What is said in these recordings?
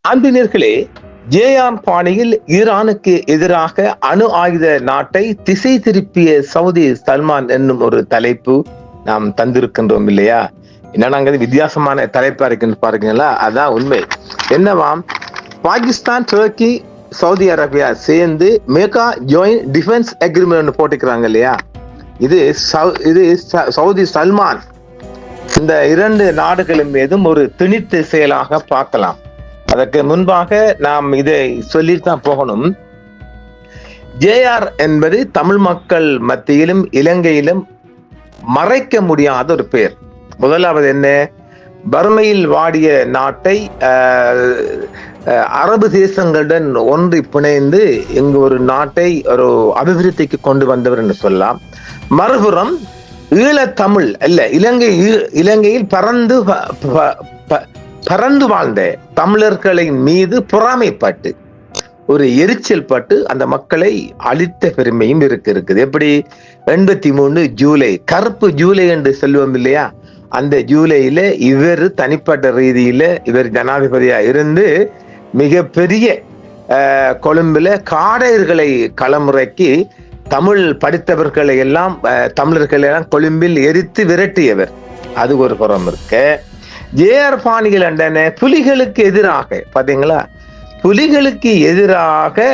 அன்பினர்களே, JR பாணியில் ஈரானுக்கு எதிராக அணு ஆயுத நாட்டை திசை திருப்பிய சவுதி சல்மான் என்னும் ஒரு தலைப்பு நாம் தந்திருக்கின்றோம் இல்லையா? என்னன்னாங்க வித்தியாசமான தலைப்பா இருக்குன்னு பாருங்களா? அதான் உண்மை. என்னவாம், பாகிஸ்தான், துருக்கி, சவுதி அரேபியா சேர்ந்து மெகா ஜாயிண்ட் டிஃபென்ஸ் அக்ரிமெண்ட் போட்டுக்கிறாங்க இல்லையா? இது சவுதி சல்மான் இந்த இரண்டு நாடுகளின் மீதும் ஒரு திணித்த செயலாக பார்க்கலாம். அதற்கு முன்பாக நாம் இதை சொல்லித்தான் போகணும். ஜேஆர் என்பது தமிழ் மக்கள் மத்தியிலும் இலங்கையிலும் மறைக்க முடியாத ஒரு பெயர். முதலாவது என்ன, பர்மையில் வாடிய நாட்டை அரபு தேசங்களுடன் ஒன்றி பிணைந்து இங்கு ஒரு நாட்டை ஒரு அபிவிருத்திக்கு கொண்டு வந்தவர் என்று சொல்லலாம். மறுபுறம் ஈழத்தமிழ் அல்ல, இலங்கையில் பறந்து வாழ்ந்த தமிழர்களின் மீது பொறாமைப்பட்டு ஒரு எரிச்சல் பட்டு அந்த மக்களை அழித்த பெருமையும் இருக்குது. எப்படி 83 ஜூலை, கருப்பு ஜூலை என்று சொல்லுவோம் இல்லையா? அந்த ஜூலையில இவர் தனிப்பட்ட ரீதியில இவர் ஜனாதிபதியா இருந்து மிகப்பெரிய கொழும்புல காடையர்களை களமுறைக்கு தமிழ் படித்தவர்களை எல்லாம் தமிழர்களை எல்லாம் கொழும்பில் எரித்து விரட்டியவர். அது ஒரு புறம் இருக்க, ஜேஆர் பாணிகள் என்றன புலிகளுக்கு எதிராக பாத்தீங்களா, புலிகளுக்கு எதிராக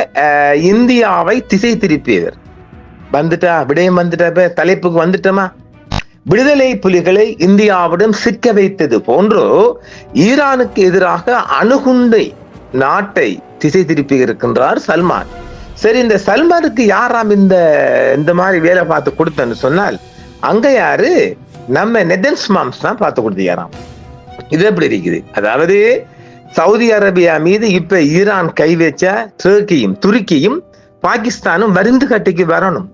இந்தியாவை திசை திருப்பியவர். வந்துட்டா விடயம், வந்துட்டா தலைப்புக்கு வந்துட்டோமா? விடுதலை புலிகளை இந்தியாவிடம் சிக்க வைத்தது போன்று ஈரானுக்கு எதிராக அணுகுண்டை நாட்டை திசை திருப்பி இருக்கின்றார் சல்மான். சரி, இந்த சல்மானுக்கு யாராம் இந்த மாதிரி வேலை பார்த்து கொடுத்தன்னு சொன்னால், அங்க யாரு, நம்ம நெதன்ஸ்மாம்ஸ் தான் பார்த்து கொடுத்தாராம். இது எப்படி இருக்குது? அதாவது சவுதி அரேபியா மீது இப்ப ஈரான் கை வச்ச துருக்கியும் பாகிஸ்தானும் வருந்து கட்டிக்கு வரணும்.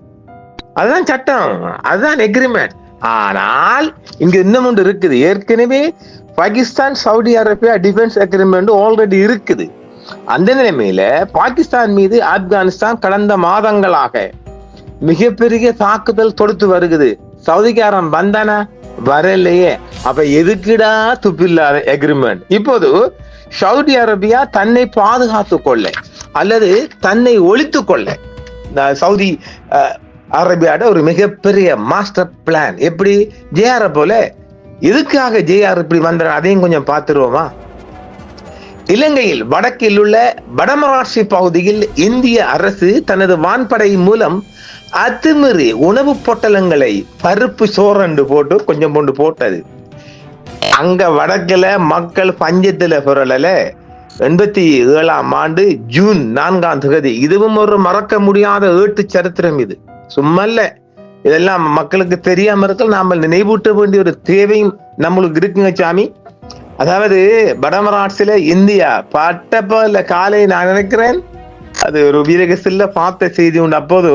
அதுதான் சட்டம், அதுதான் எக்ரிமெண்ட். ஆனால் இங்க இன்னும் ஒன்று இருக்குது. ஏற்கனவே Pakistan Saudi Arabia defence agreement already இருக்குது. அந்த நிலைமையில பாகிஸ்தான் மீது ஆப்கானிஸ்தான் கடந்த மாதங்களாக மிகப்பெரிய தாக்குதல் தொடுத்து வருகிறது. சவுதிக்காரன் வந்தானா? வரலையே. அப்ப எதுக்குடா துப்பில்லாத எக்ரிமெண்ட்? இப்போது சவுதி அரேபியா தன்னை பாதுகாத்து கொள்ள அல்லது தன்னை ஒழித்து கொள்ள சவுதி அரேபியாட ஒரு மிகப்பெரிய மாஸ்டர் பிளான். எப்படி ஜேஆர் போல. எதுக்காக ஜேஆர் இப்படி வந்த அதையும் கொஞ்சம் பார்த்துருவோமா? இலங்கையில் வடக்கில் உள்ள வடமராட்சி பகுதியில் இந்திய அரசு தனது வான்படை மூலம் அத்துமீறி உணவு பொட்டலங்களை பருப்பு சோறண்டு போட்டு கொஞ்சம் கொண்டு போட்டது. அங்க வடக்குல மக்கள் பஞ்சத்துல புரளல. 87ஆம் ஆண்டு ஜூன் 4ஆம் தேதி. இதுவும் ஒரு மறக்க முடியாத ஏட்டு சரித்திரம். இது சும்மல்ல, இதெல்லாம் மக்களுக்கு தெரியாம இருக்க நாம நினைவூட்ட வேண்டிய ஒரு தேவையும் நம்மளுக்கு இருக்குங்க சாமி. அதாவது வடமராட்சியில இந்தியா பட்டப்ப காலை நான் நினைக்கிறேன் அது ஒரு வீரகசில பார்த்த செய்தி உண்டு. அப்போது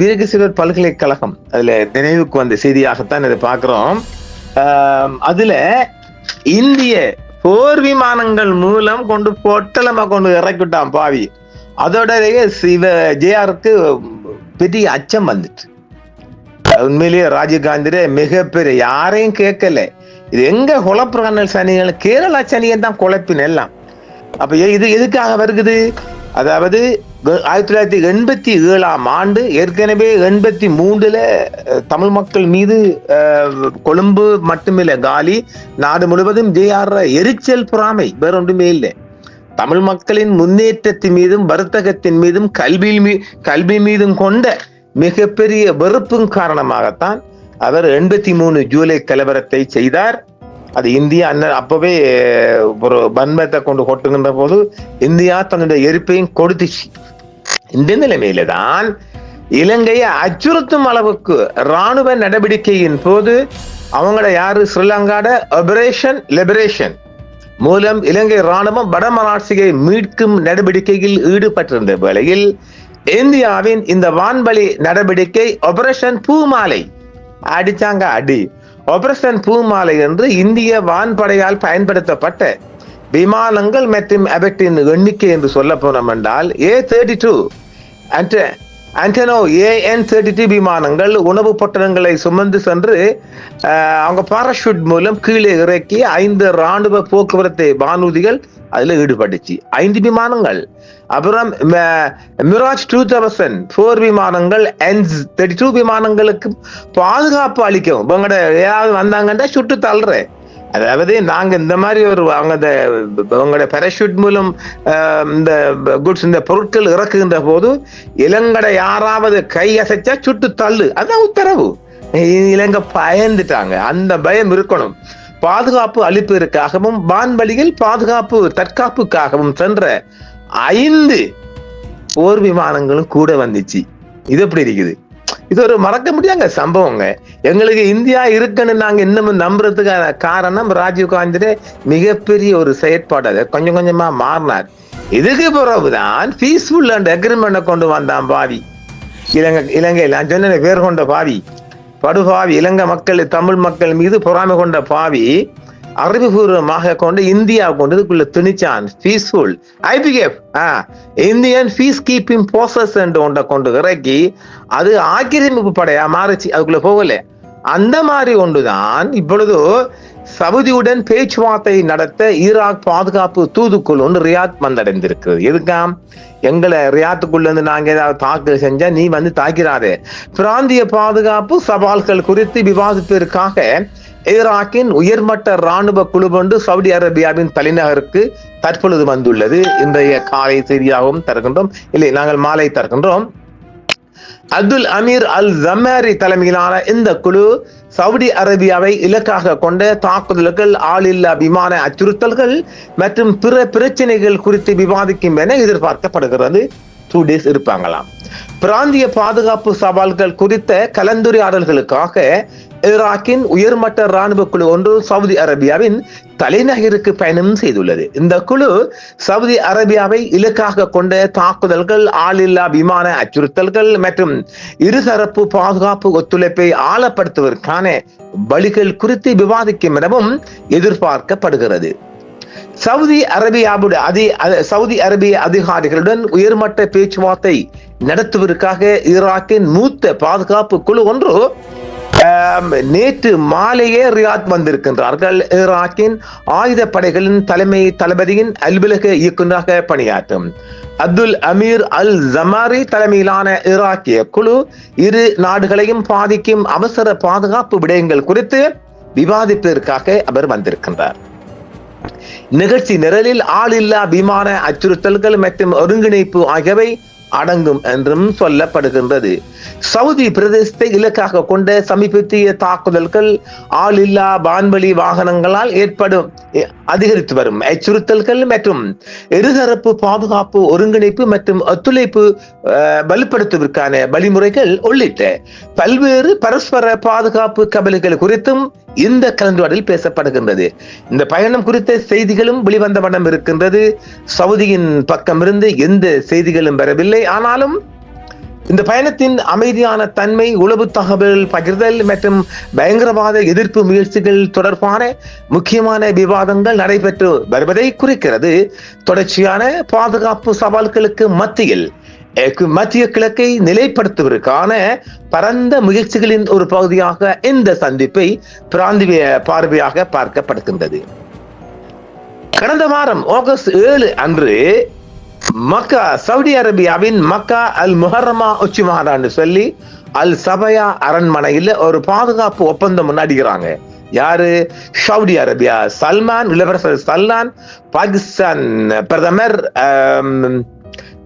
வீரகசிவர் பல்கலைக்கழகம் அதுல நினைவுக்கு வந்த செய்தியாகத்தான் இதை பார்க்கிறோம். அதுல இந்திய போர் விமானங்கள் மூலம் கொண்டு பொட்டலமா கொண்டு இறக்கிட்டான் பாவி. அதோட ஜேஆருக்கு பெரிய அச்சம் வந்துட்டு. உண்மையிலேயே ராஜீவ்காந்தி மிகப்பெரிய யாரையும் கேட்கல. இது எங்க குழப்பங்கள் சனிகள், கேரளா சனியை தான் குழப்பின் எல்லாம். அப்ப இது எதுக்காக வருகிறது? அதாவது 1987ஆம் ஆண்டு ஏற்கனவே 83ல தமிழ் மக்கள் மீது கொழும்பு மட்டுமில்ல காலி நாடு முழுவதும் ஜேஆர் எரிச்சல் பொறாமை வேற ஒன்றுமே இல்லை. தமிழ் மக்களின் முன்னேற்றத்தின் மீதும் வர்த்தகத்தின் மீதும் கல்வி மீதும் கொண்ட மிகப்பெரிய வெறுப்பும் காரணமாகத்தான் அவர் 83 ஜூலை கலவரத்தை செய்தார். அது இந்தியா அப்பவே ஒரு வன்மத்தை கொண்டு கொட்டுகின்ற போது இந்தியா தன்னுடைய எரிப்பையும் கொடுத்துச்சு. இந்த நிலைமையில தான் இலங்கையை அச்சுறுத்தும் அளவுக்கு இராணுவ நடவடிக்கையின் போது அவங்கள யாரு, ஸ்ரீலங்காட ஆபரேஷன் லிபரேஷன் மூலம் இலங்கை இராணுவம் வடமராட்சியை மீட்கும் நடவடிக்கையில் ஈடுபட்டிருந்த வேளையில் இந்தியாவின் இந்த வான்வழி நடவடிக்கை ஆபரேஷன் பூமாலை அடிச்சாங்க. ஆபரேஷன் பூமாலை என்று இந்திய வான்படையால் பயன்படுத்தப்பட்ட விமானங்கள் மற்றும் அவற்றின் எண்ணிக்கை என்று சொல்ல போனோம் என்றால் A32 ஆண்டனோ AN-32 விமானங்கள் உணவு பொட்டலங்களை சுமந்து சென்று அவங்க பாராஷூட் மூலம் கீழே இறக்கி 5 ராணுவ போக்குவரத்து வானூர்திகள் அதுல ஈடுபட்டுச்சு. 5 விமானங்கள். அப்புறம் மிராஜ் 2000 போர் விமானங்கள், AN-32 விமானங்களுக்கு பாதுகாப்பு அளிக்கவும் இவங்கட ஏதாவது வந்தாங்கன்னா சுட்டு தள்ளுற. அதாவது நாங்க இந்த மாதிரி அவங்களோட பாராஷூட் மூலம் இந்த குட்ஸ் இந்த பொருட்கள் இறக்குகின்ற போது இலங்கை யாராவது கை அசைச்சா சுட்டு தள்ளு, அதான் உத்தரவு. இலங்கை பயந்துட்டாங்க. அந்த பயம் இருக்கணும். பாதுகாப்பு அளிப்பதற்காகவும் வான்வழியில் பாதுகாப்பு தற்காப்புக்காகவும் சென்ற 5 போர் விமானங்களும் கூட வந்துச்சு. இது எப்படி இருக்குது? இது ஒரு மறக்க முடியாத சம்பவங்க. எங்களுக்கு இந்தியா இருக்குன்னு நாங்க இன்னமும் நம்புறதுக்கான காரணம் ராஜீவ்காந்தி மிகப்பெரிய ஒரு செயற்பாடு. அதை கொஞ்சம் கொஞ்சமா மாறினார். இதுக்கு பிறகுதான் பீஸ்ஃபுல் அண்ட் அக்ரிமெண்ட் கொண்டு வந்தான் பாவி. இலங்கையில் நான் சொன்ன பேர் கொண்ட பாவி, படுபாவி, இலங்கை மக்கள் தமிழ் மக்கள் மீது பொறாமை கொண்ட பாவி அறிவுபூர்வமாக கொண்டு இந்தியா கொண்டு இதுக்குள்ள திணிச்சான். Peaceful IPF Indian peace keeping forces என்று ஒன்றை கொண்டு இறக்கி அது ஆக்கிரமிப்பு படையா மாறிச்சு. அதுக்குள்ள போகல. அந்த மாதிரி ஒன்றுதான் இப்பொழுது சவுதியுடன் பேச்சுவார்த்தை நடத்த ஈராக் பாதுகாப்பு தூதுக்குழு ஒன்று ரியாத் வந்தடைந்திருக்கிறது. எதுக்காம்? எங்களை ரியாத்துக்குள்ள இருந்து நாங்க ஏதாவது தாக்குதல் செஞ்சா நீ வந்து தாக்கிறாதே. பிராந்திய பாதுகாப்பு சவால்கள் குறித்து விவாதிப்பதற்காக ஈராக்கின் உயர்மட்ட ராணுவ குழு ஒன்று சவுதி அரேபியாவின் தலைநகருக்கு தற்பொழுது வந்துள்ளது. இன்றைய காலை செய்தியாகவும் தருகின்றோம், இல்லை நாங்கள் மாலை தருகின்றோம். அப்துல் அமீர் அல் ஜமாரி தலைமையிலான இந்த குழு சவுதி அரேபியாவை இலக்காக கொண்ட தாக்குதல்கள், ஆளில்லா விமான அச்சுறுத்தல்கள் மற்றும் பிற பிரச்சனைகள் குறித்து விவாதிக்கும் என எதிர்பார்க்கப்படுகிறது. 2 days இருப்பாங்களாம். பிராந்திய பாதுகாப்பு சவால்கள் குறித்த கலந்துரையாடல்களுக்காக ஈராக்கின் உயர்மட்ட ராணுவ குழு ஒன்று சவுதி அரேபியாவின் தலைநகருக்கு பயணம் செய்துள்ளது. இந்த குழு சவுதி அரேபியாவை இலக்காக கொண்ட தாக்குதல்கள், ஆளில்லா விமான அச்சுறுத்தல்கள் மற்றும் இருதரப்பு பாதுகாப்பு ஒத்துழைப்பை ஆழப்படுத்துவதற்கான வழிகள் குறித்து விவாதிக்கும் எனவும் எதிர்பார்க்கப்படுகிறது. சவுதி அரேபிய அதிகாரிகளுடன் உயர்மட்ட பேச்சுவார்த்தை நடத்துவதற்காக ஈராக்கின் மூத்த பாதுகாப்பு குழு ஒன்று நேற்று மாலையே ரியாத் வந்திருக்கின்றார்கள். ஈராக்கின் ஆயுத படைகளின் தலைமை தளபதியின் அலுவலக இயக்குநராக பணியாற்றும் அப்துல் அமீர் அல் ஜமாரி தலைமையிலான ஈராக்கிய குழு இரு நாடுகளையும் பாதிக்கும் அவசர பாதுகாப்பு விடயங்கள் குறித்து விவாதிப்பதற்காக அவர் வந்திருக்கின்றார். நிகழ்ச்சி நிரலில் ஆளில்லா விமான அச்சுறுத்தல்கள் மற்றும் ஒருங்கிணைப்பு ஆகியவை அடங்கும் என்றும் சொல்லப்படுகின்றது. சவுதி பிரதேசத்தை இலக்காக கொண்ட சமீபத்திய தாக்குதல்கள், ஆளில்லா வான்வழி வாகனங்களால் ஏற்படும் அதிகரித்து வரும் அச்சுறுத்தல்கள் மற்றும் இருதரப்பு பாதுகாப்பு ஒருங்கிணைப்பு மற்றும் ஒத்துழைப்பு வலுப்படுத்துவதற்கான வழிமுறைகள் உள்ளிட்ட பல்வேறு பரஸ்பர பாதுகாப்பு கவலைகள் குறித்தும் இந்த கலந்துரையாடலில் பேசப்படுகின்றது. இந்த பயணம் குறித்த செய்திகளும் வெளிவந்த வண்ணம் இருக்கின்றது. சவுதியின் பக்கமிருந்து எந்த செய்திகளும் வரவில்லை. ஆனாலும் இந்த பயணத்தின் அமைதியான தன்மை, உளவு தகவல் பகிர்தல் மற்றும் பயங்கரவாத எதிர்ப்பு முயற்சிகள் தொடர்பான முக்கியமான விவாதங்கள் நடைபெற்று வருவதை குறிக்கிறது. தொடர்ச்சியான பாதுகாப்பு சவால்களுக்கு மத்திய கிழக்கை நிலைப்படுத்துவதற்கான பரந்த முயற்சிகளின் ஒரு பகுதியாக இந்த சந்திப்பை பிராந்திய பார்வையாக பார்க்கப்படுகின்றது. கடந்த வாரம் ஆகஸ்ட் 7 அன்று மக்கா, சவுதி அரேபியாவின் மக்கா அல் முஹர்ரமா உச்சி மாநாடு சொல்லி அல் சபயா அரண்மனையில் ஒரு பாதுகாப்பு ஒப்பந்தம் முன்னாடிக்கிறாங்க. யாரு? Saudi Arabia. இளவரசர் சல்மான், பாகிஸ்தான் பிரதமர்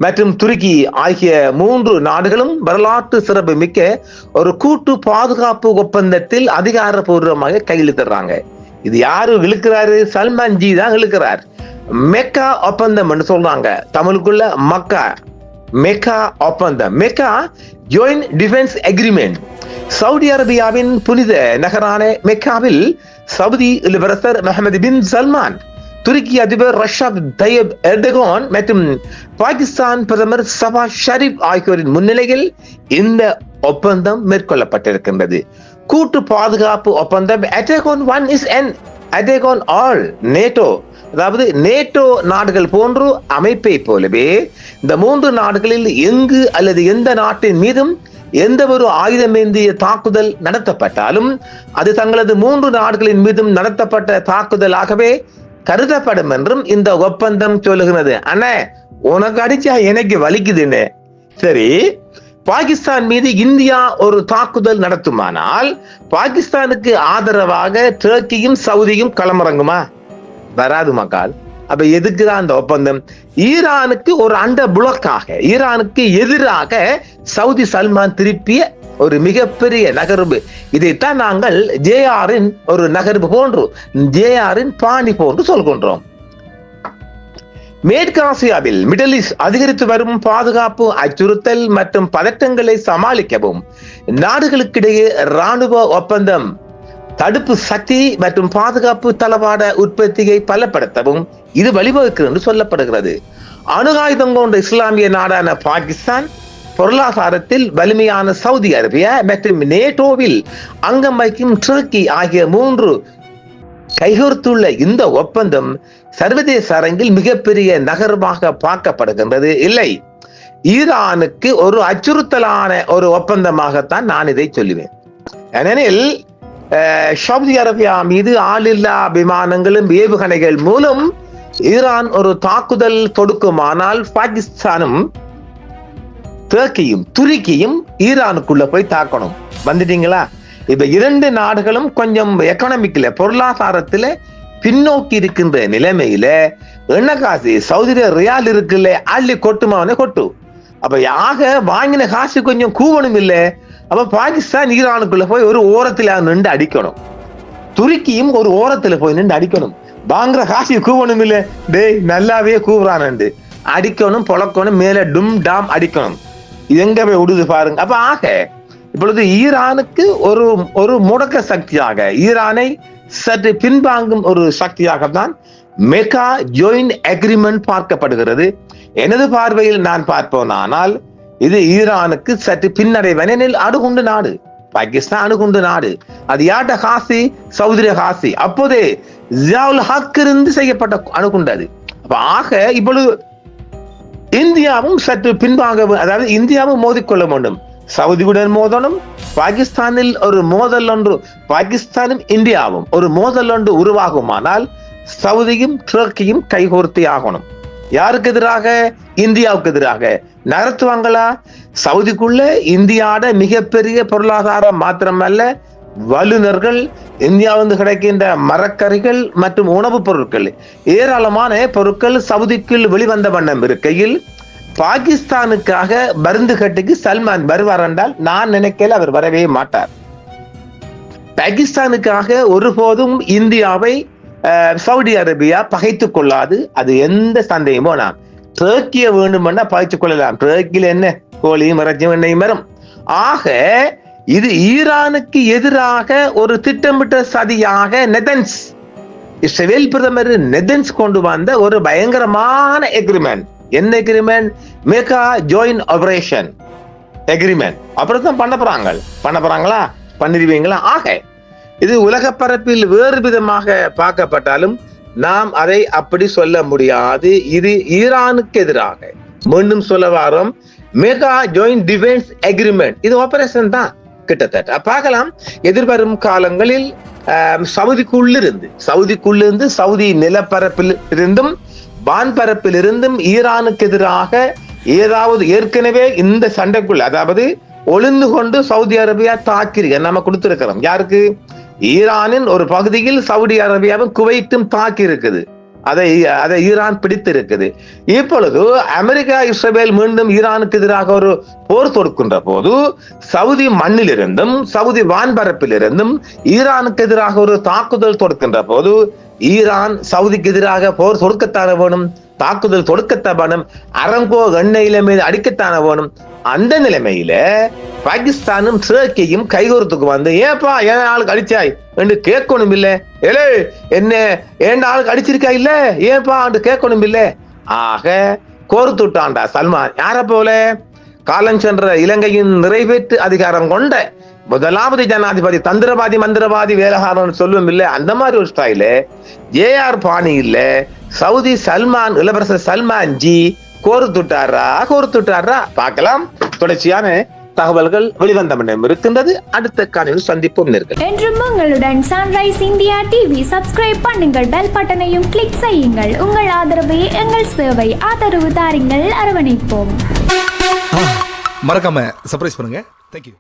மற்றும் துருக்கி ஆகிய 3 நாடுகளும் வரலாற்று சிறப்பு மிக்க ஒரு கூட்டு பாதுகாப்பு ஒப்பந்தத்தில் அதிகாரப்பூர்வமாக கையெழுத்திடுறாங்க. இது யாரு இழுக்கிறாரு? சல்மான் ஜி தான் இழுக்கிறார். மெக்கா ஒப்பந்தம் என்று சொல்றாங்க. தமிழுக்குள்ள மெக்கா ஒப்பந்தம், Mecca joint defence agreement. Saudi அரேபியாவின் புனித நகரான மெக்காவில் சவுதி இளவரசர் முகமது பின் சல்மான், துருக்கி அதிபர் ரஷப் தய்யப் எர்டோகான் மற்றும் பாகிஸ்தான் பிரதமர் ஷபாஸ் ஷரீப் ஆகியோரின் முன்னிலையில் இந்த ஒப்பந்தம் மேற்கொள்ளப்பட்டிருக்கின்றது. கூட்டு பாதுகாப்பு ஒப்பந்தம் attack on one is an attack on all. NATO அதாவது நேட்டோ நாடுகள் போன்று அமைப்பை போலவே இந்த 3 நாடுகளில் எங்கு அல்லது எந்த நாட்டின் மீதும் எந்த ஒரு ஆயுதமேந்திய தாக்குதல் நடத்தப்பட்டாலும் அது தங்களது 3 நாடுகளின் மீதும் நடத்தப்பட்ட தாக்குதலாகவே கருதப்படும் என்றும் இந்த ஒப்பந்தம் சொல்லுகிறது. அண்ணே, உனக்கு அடிச்சா எனக்கு வலிக்குதுன்னு. சரி, பாகிஸ்தான் மீது இந்தியா ஒரு தாக்குதல் நடத்துமானால் பாகிஸ்தானுக்கு ஆதரவாக டர்க்கியும் சவுதியும் களமிறங்குமா? வராது மக்கள். அப்ப எதுக்குதான் அந்த ஒப்பந்தம்? ஈரானுக்கு ஒரு அண்ட புலக்காக, ஈரானுக்கு எதிராக சவுதி சல்மான் திருப்பிய ஒரு மிகப்பெரிய நகர்வு. இதைத்தான் நாங்கள் ஜேஆரின் ஒரு நகர்வு போன்று, ஜேஆரின் பாணி போன்று சொல்கின்றோம். மேற்கு ஆசியாவில் மிடில் ஈஸ்ட் அதிகரித்து வரும் பாதுகாப்பு அச்சுறுத்தல் மற்றும் பதட்டங்களை சமாளிக்கவும் நாடுகளுக்கிடையே இராணுவ ஒப்பந்தம் தடுப்பு சக்தி மற்றும் பாதுகாப்பு தளவாட உற்பத்தியை பலப்படுத்தவும் இது வழிவகுக்கிறது என்று சொல்லப்படுகிறது. அணு ஆயுதம் கொண்ட இஸ்லாமிய நாடான பாகிஸ்தான், பொருளாதாரத்தில் வலிமையான சவுதி அரேபியா மற்றும் நேட்டோவில் அங்கம் வகிக்கும் டர்க்கி ஆகிய 3 கைகோர்த்துள்ள இந்த ஒப்பந்தம் சர்வதேச அரங்கில் மிகப்பெரிய நகர்வாக பார்க்கப்படுகின்றது. இல்லை, ஈரானுக்கு ஒரு அச்சுறுத்தலான ஒரு ஒப்பந்தமாகத்தான் நான் இதை சொல்லுவேன். ஏனெனில் சவுதி அரேபியா மீது ஆளில்லா விமானங்களும் ஏவுகணைகள் மூலம் ஈரான் ஒரு தாக்குதல் தொடுக்குமானால் பாகிஸ்தானும் டர்க்கியும் துருக்கியும் ஈரானுக்குள்ள போய் தாக்கணும். வந்துட்டீங்களா? இப்ப 2 நாடுகளும் கொஞ்சம் எக்கனாமிக்ல, பொருளாதாரத்துல பின்னோக்கி இருக்கின்ற நிலைமையில எண்ணெய் சவுதி ரியால் இருக்குல்ல, அள்ளி கொட்டுமாவனே கொட்டு. அப்ப யாக வாங்கின காசு கொஞ்சம் கூவணும் இல்லை. அப்ப பாகிஸ்தான் ஈரானுக்குள்ள போய் ஒரு ஓரத்துல நின்று அடிக்கணும், துருக்கியும் ஒரு ஓரத்துல போய் நின்று அடிக்கணும். வாங்குற காசு கூவணும் இல்லை, டேய் நல்லாவே கூவுறானு அடிக்கணும், பொழக்கணும், மேல டும் டாம் அடிக்கணும். எங்க போய் விடுது பாருங்க. அப்ப ஆக இப்பொழுது ஈரானுக்கு ஒரு முடக்க சக்தியாக, ஈரானை சற்று பின்வாங்கும் ஒரு சக்தியாகத்தான் மெகா ஜாயிண்ட் அக்ரிமெண்ட் பார்க்கப்படுகிறது. எனது பார்வையில் நான் பார்ப்போனானால் இது ஈரானுக்கு சற்று பின்னடைவெனில் அணுகுண்டு நாடு, பாகிஸ்தான் அணுகுண்டு நாடு. அது யார்ட காசி? சவுதி காசி. அப்போதே ஜியாவுல் ஹக் இருந்து செய்யப்பட்ட அணுகுண்டு அது. அப்ப ஆக இப்பொழுது இந்தியாவும் சற்று பின்வாங்க, அதாவது இந்தியாவும் மோதிக்கொள்ள வேண்டும். சவுதியுடன் மோதலும், பாகிஸ்தானில் ஒரு மோதல் ஒன்று, பாகிஸ்தானும் இந்தியாவும் ஒரு மோதல் ஒன்று உருவாகுமானால் சவுதியும் டர்க்கியும் கைகோர்த்தி ஆகணும். யாருக்கு எதிராக? இந்தியாவுக்கு எதிராக. நடத்துவாங்களா? சவுதிக்குள்ள இந்தியாவோட மிகப்பெரிய பொருளாதாரம் மாத்திரமல்ல, வல்லுநர்கள், இந்தியாவிலிருந்து கிடைக்கின்ற மரக்கறிகள் மற்றும் உணவுப் பொருட்கள், ஏராளமான பொருட்கள் சவுதிக்குள் வெளிவந்த வண்ணம் இருக்கையில் பாகிஸ்தானுக்காக மருந்து கட்டுக்கு சல்மான் வருவார் என்றால் நான் நினைக்கல, அவர் வரவே மாட்டார். பாகிஸ்தானுக்காக ஒருபோதும் இந்தியாவை சவுதி அரேபியா பகைத்துக் கொள்ளாது, அது எந்த சந்தேகமோ. நான் டர்க்கிய வேண்டுமென்னா பகைத்துக் கொள்ளலாம். டர்க்கியில் என்ன கோழியும் இறைச்சியும் எண்ணெயும் வரும். ஆக இது ஈரானுக்கு எதிராக ஒரு திட்டமிட்ட சதியாக நெதன்ஸ், இஸ்ரேல் பிரதமர் நெதன்ஸ் கொண்டு வந்த ஒரு பயங்கரமான எக்ரிமெண்ட். என்ன agreement? Mega joint operation agreement. அப்புறம் தான் பண்ண போறாங்களா? பண்ணிடுவீங்களா? ஆக இது உலக பரப்பில் வேறு விதமாக பார்க்கப்பட்டாலும் நாம் அதை அப்படி சொல்ல முடியாது. இது ஈரானுக்கு எதிராக, மீண்டும் சொல்ல வாரோம், மெகா ஜாயிண்ட் டிஃபென்ஸ் அக்ரிமெண்ட். இது ஆபரேஷன் தான் கிட்டத்தட்ட. பார்க்கலாம் எதிர்வரும் காலங்களில் சவுதிக்குள்ளிருந்து சவுதி நிலப்பரப்பில் இருந்தும் வான்பரப்பில் இருந்தும் ஈரானுக்கு எதிராக ஏதாவது ஏற்கனவே இந்த சண்டைக்குள்ள, அதாவது ஒளிந்து கொண்டு சவுதி அரேபியா தாக்கி நம்ம கொடுத்திருக்கிறோம். யாருக்கு? ஈரானின் ஒரு பகுதியில் சவுதி அரேபியாவும் குவைத்தும் தாக்கி இருக்குது. அதை ஈரான் பிடித்திருக்குது. இப்பொழுது அமெரிக்கா இஸ்ரேல் மீண்டும் ஈரானுக்கு எதிராக ஒரு போர் தொடுக்கின்ற போது சவுதி மண்ணிலிருந்தும் சவுதி வான்பரப்பில் இருந்தும் ஈரானுக்கு எதிராக ஒரு தாக்குதல் தொடுக்கின்ற போது ஈரான் சவுதிக்கு எதிராக போர் தொடுக்கத்தான வேணும், தாக்குதல் தொடுக்கத்தான் வேணும், அரங்கோ எண்ணெயில மீது அடிக்கத்தான வேணும். அந்த நிலைமையில பாகிஸ்தானும் டர்க்கியும் கைகோர்த்துக்கு வந்து ஏப்பா ஏன் ஆளுக்கு அடிச்சாய் என்று கேட்கணும் இல்ல, ஏலே என்ன ஏண்ட ஆளுக்கு அடிச்சிருக்கா இல்ல ஏப்பா என்று கேட்கணும் இல்ல. ஆக கோர்த்துட்டான்டா சல்மான். யார போல? காலம் சென்ற இலங்கையின் நிறைவேற்று அதிகாரம் கொண்ட முதலாவது ஜனாதிபதி தந்திரவாதி மந்திரவாதி வேலைக்காரன் சொல்லும் இல்ல, அந்த மாதிரி ஒரு ஸ்டைல JR பாணி இல்ல சவுதி சல்மான் இளவரசர் சல்மான் ஜி கோர்த்துட்டாரா பார்க்கலாம். தொடர்ச்சியான தகவல்கள் வெளிவந்த வண்ணம் இருக்கின்றது. அடுத்த காணொளியில் சந்திப்போம். என்றும் உங்களுடன் சன்ரைஸ் இந்தியா டிவி சப்ஸ்கிரைப் பண்ணுங்கள், பெல் பட்டனையும் கிளிக் செய்யுங்கள். உங்கள் ஆதரவே எங்கள் சேவை. ஆதரவு தாருங்கள், அரவணைப்போம். மறக்காம சர்ப்ரைஸ் பண்ணுங்க. தேங்க்யூ.